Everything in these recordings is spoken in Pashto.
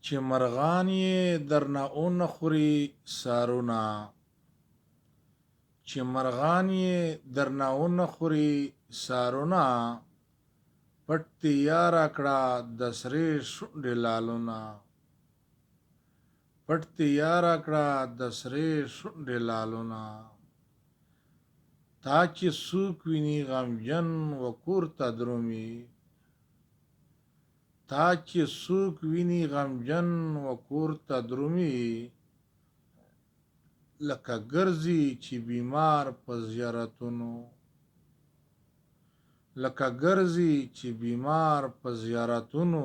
چې مرغان یې درنه اونه خوري سارونه چې مرغان یې درنه اونه خوري سارونه پټ تیار کړه د سرې شونډې لالونه پټ تیار کړه د سرې شونډې لالونه تا چې څوک ویني غمجن و کور ته درومي تا چې څوک ویني غمجن و کور ته درومي لکه ګرځي چې بیمار په زیارتونو لکه ګرځي چې بیمار په زیارتونو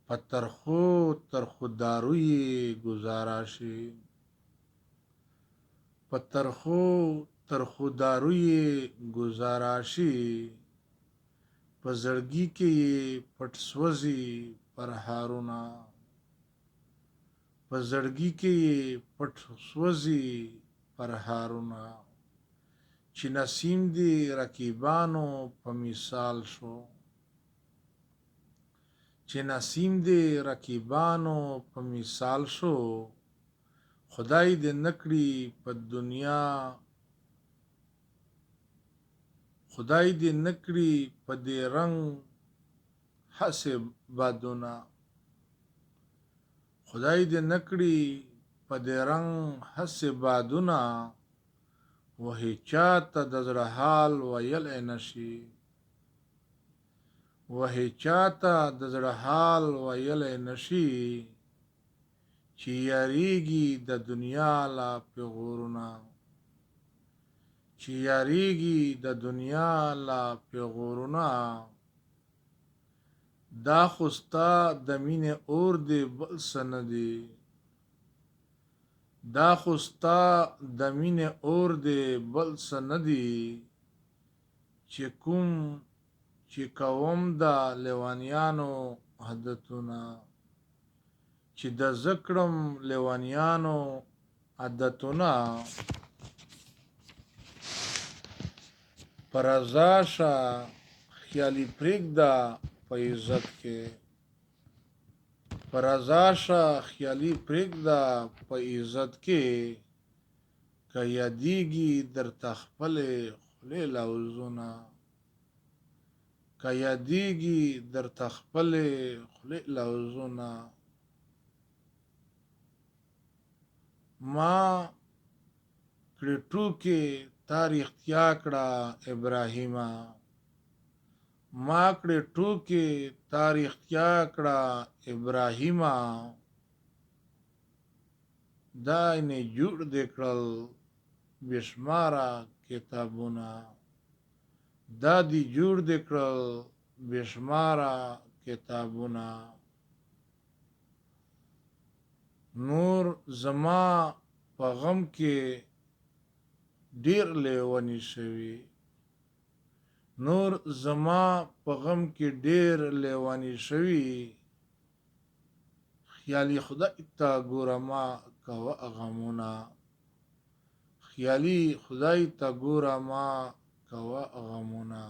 په ترخو ترخو دارو یې ګزاره شي په ترخو ترخو دارو یې ګزاره شي په زړګي کې یې پټ سوځي پرهارونه په زړګي کې یې پټ سوځي پرهارونه چې نسیم دی رقیبانو په مثال شو چې نسیم دی رقیبانو په مثال شو خدای دې نکړي په دنیا خدای دې نکړي په دې رنگ هسې بادونه خدای دې نکړي په دې رنگ هسې بادونه وهي چاته د زړه حال ویلی نشي وهي چاته د زړه حال ویلی نشي چې یاریږي د دنیا له پیغورونه چې یاریږي د دنیا له پیغورونه دا خو ستا د مینې اور دی بل څه نه دی دا خو ستا د مینې اور دی بل څه نه دی چې کوم چې کوم د لیونیانو عادتونه چې د ذکرم لیونیانو عادتونه پر رضا شه خیالي پرېږده په عزت کې پر رضا شه خیالي پرېږده په عزت کې که یادیږي درته خپلې خولې لوظونه که یادیږي درته خپلې خولې لوظونه ما کړې ټوکې تا رښتیا کړه ابراهیمه ما کړې ټوکې تا رښتیا کړه ابراهیمه دا یې جوړ دې کړل بې شماره کتابونه دا دې جوړ دې کړل بې شماره کتابونه نور زما په غم کې ډېر لیونی شوي نور زما په غم کې ډېر لیونی شوي خیالي خدای ته ګوره ما کوه غمونه خیالي خدای ته ګوره ما کوه غمونه